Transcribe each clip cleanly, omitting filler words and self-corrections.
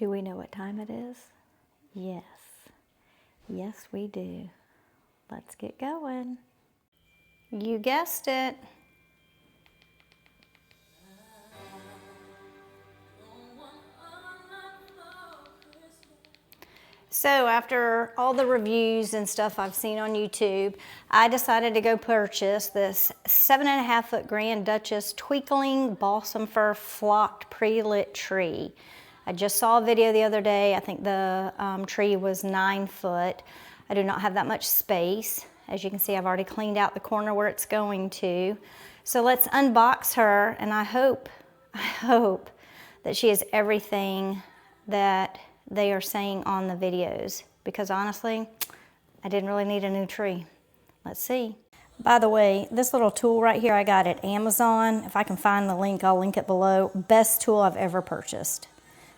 Do we know what time it is? Yes. Yes, we do. Let's get going. You guessed it. So after all the reviews and stuff I've seen on YouTube, I decided to go purchase this 7.5 foot Grand Duchess twinkling balsam fir flocked pre-lit tree. I just saw a video the other day. I think the tree was 9 foot. I do not have that much space. As you can see, I've already cleaned out the corner where it's going to. So let's unbox her, and I hope that she is everything that they are saying on the videos, because honestly, I didn't really need a new tree. Let's see. By the way, this little tool right here I got at Amazon. If I can find the link, I'll link it below. Best tool I've ever purchased.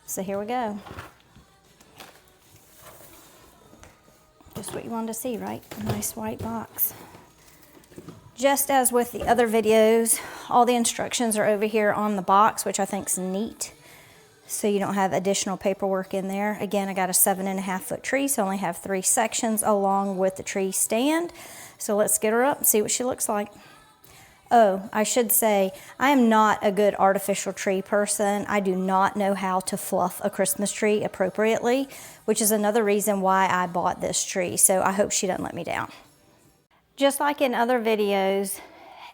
So here we go. Just what you wanted to see, right? A nice white box. Just as with the other videos, all the instructions are over here on the box, which I think is neat. So you don't have additional paperwork in there. Again, I got a 7.5 foot tree, so I only have 3 sections along with the tree stand. So let's get her up and see what she looks like. Oh, I should say, I am not a good artificial tree person. I do not know how to fluff a Christmas tree appropriately, which is another reason why I bought this tree. So I hope she doesn't let me down. Just like in other videos,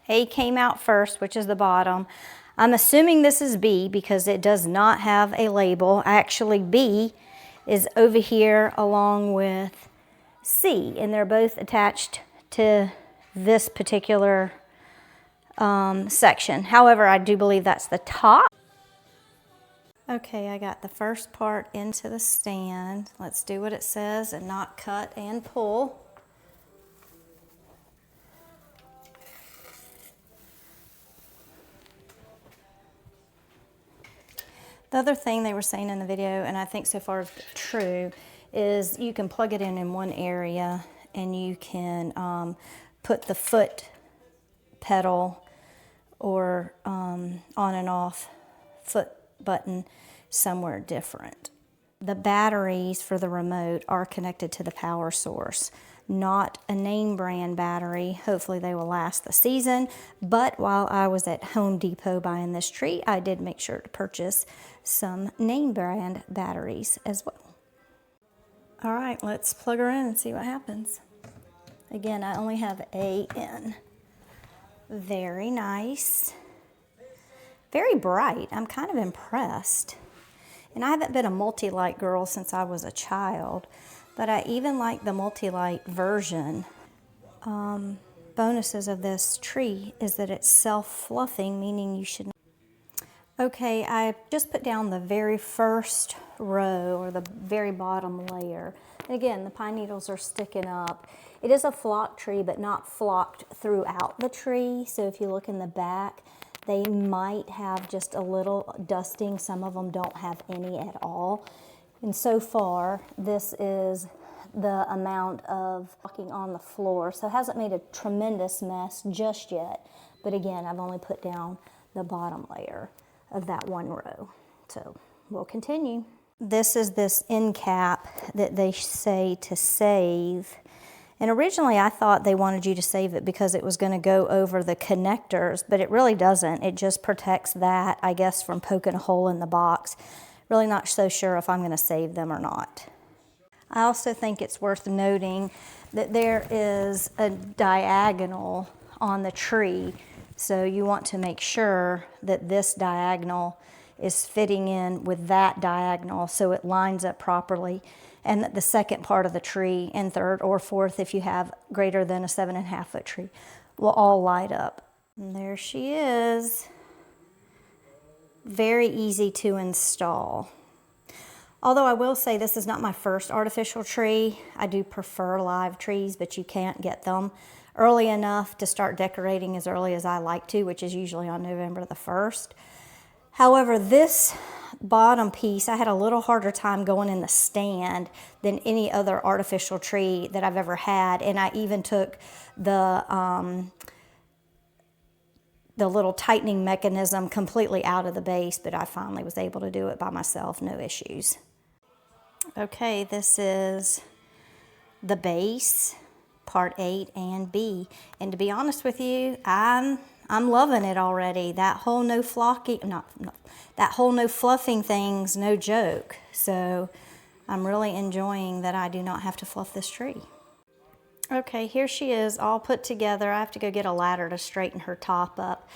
A came out first, which is the bottom. I'm assuming this is B because it does not have a label. Actually, B is over here along with C, and they're both attached to this particular section. However, I do believe that's the top. Okay, I got the first part into the stand. Let's do what it says and not cut and pull. The other thing they were saying in the video, and I think so far is true, is you can plug it in one area and you can put the foot pedal or on and off foot button somewhere different. The batteries for the remote are connected to the power source. Not a name brand battery. Hopefully they will last the season. But while I was at Home Depot buying this tree, I did make sure to purchase some name brand batteries as well. All right, let's plug her in and see what happens. Again, I only have A in. Very nice. Very bright. I'm kind of impressed. And I haven't been a multi-light girl since I was a child. But I even like the multi-light version. Bonuses of this tree is that it's self-fluffing, meaning you should. Okay, I just put down the very first row, or the very bottom layer. And again, the pine needles are sticking up. It is a flock tree, but not flocked throughout the tree. So if you look in the back, they might have just a little dusting. Some of them don't have any at all. And so far, this is the amount of walking on the floor. So it hasn't made a tremendous mess just yet. But again, I've only put down the bottom layer of that one row. So we'll continue. This is this end cap that they say to save. And originally I thought they wanted you to save it because it was going to go over the connectors, but it really doesn't. It just protects that, I guess, from poking a hole in the box. Really not so sure if I'm going to save them or not. I also think it's worth noting that there is a diagonal on the tree. So you want to make sure that this diagonal is fitting in with that diagonal so it lines up properly, and that the second part of the tree and third or fourth, if you have greater than a 7.5 foot tree, will all light up. And there she is. Very easy to install. Although I will say this is not my first artificial tree. I do prefer live trees, but you can't get them early enough to start decorating as early as I like to, which is usually on November the 1st. However, this bottom piece, I had a little harder time going in the stand than any other artificial tree that I've ever had. And I even took the little tightening mechanism completely out of the base, but I finally was able to do it by myself, no issues. Okay, this is the base, part 8 and B. And to be honest with you, I'm loving it already. That whole no fluffing thing's no joke. So I'm really enjoying that I do not have to fluff this tree. Okay, here she is all put together. I have to go get a ladder to straighten her top up.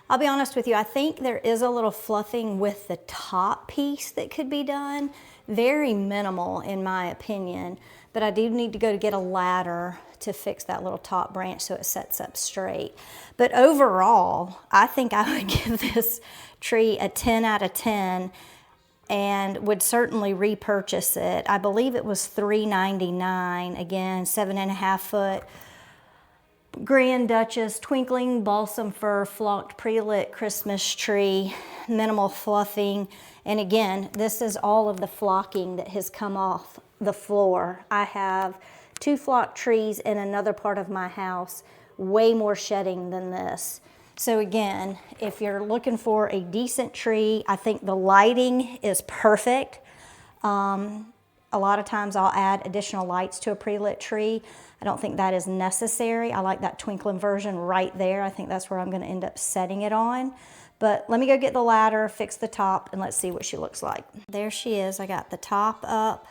I'll be honest with you, I think there is a little fluffing with the top piece that could be done. Very minimal in my opinion, but I do need to go to get a ladder to fix that little top branch so it sets up straight. But overall, I think I would give this tree a 10 out of 10 and would certainly repurchase it. I believe it was $3.99, again, 7.5 foot Grand Duchess twinkling balsam fir flocked pre-lit Christmas tree, minimal fluffing. And again, this is all of the flocking that has come off the floor. I have 2 flocked trees in another part of my house, way more shedding than this. So again, if you're looking for a decent tree, I think the lighting is perfect. A lot of times I'll add additional lights to a pre-lit tree. I don't think that is necessary. I like that twinkling version right there. I think that's where I'm going to end up setting it on. But let me go get the ladder, fix the top, and let's see what she looks like. There she is. I got the top up,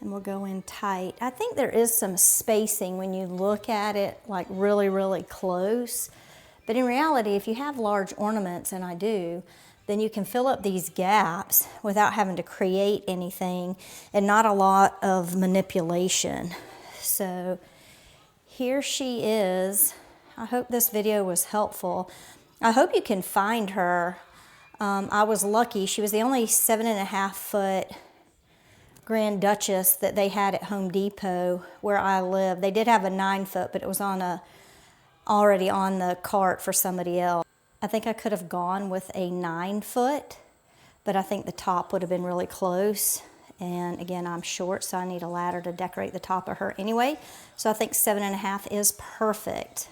and we'll go in tight. I think there is some spacing when you look at it like really, really close. But in reality, if you have large ornaments, and I do, then you can fill up these gaps without having to create anything and not a lot of manipulation. So here she is. I hope this video was helpful. I hope you can find her. I was lucky. She was the only 7.5 foot Grand Duchess that they had at Home Depot where I live. They did have a 9 foot, but it was already on the cart for somebody else. I think I could have gone with a 9 foot, but I think the top would have been really close. And again, I'm short, so I need a ladder to decorate the top of her anyway. So I think 7.5 is perfect.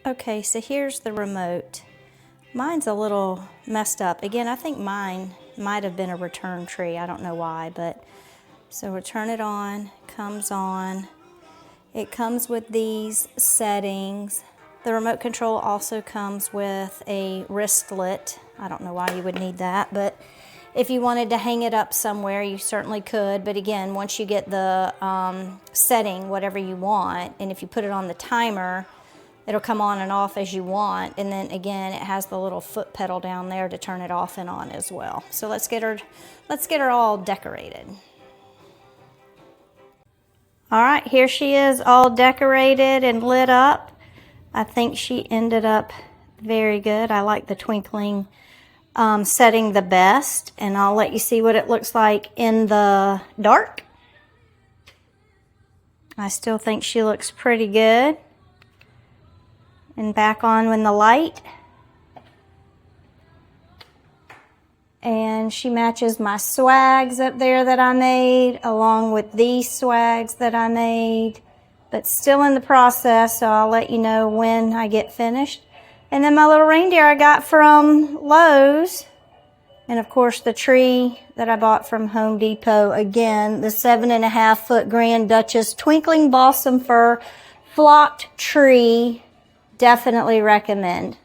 Okay, so here's the remote. Mine's a little messed up. Again, I think mine might have been a return tree. I don't know why, but so we'll turn it on, comes on. It comes with these settings. The remote control also comes with a wristlet. I don't know why you would need that, but if you wanted to hang it up somewhere, you certainly could. But again, once you get the setting, whatever you want, and if you put it on the timer, it'll come on and off as you want. And then again, it has the little foot pedal down there to turn it off and on as well. So let's get her all decorated. All right, here she is all decorated and lit up. I think she ended up very good. I like the twinkling setting the best, and I'll let you see what it looks like in the dark. I still think she looks pretty good. And back on when the light. And she matches my swags up there that I made, along with these swags that I made, but still in the process, so I'll let you know when I get finished. And then my little reindeer I got from Lowe's. And of course the tree that I bought from Home Depot. Again, the 7.5 foot Grand Duchess twinkling balsam fir flocked tree. Definitely recommend.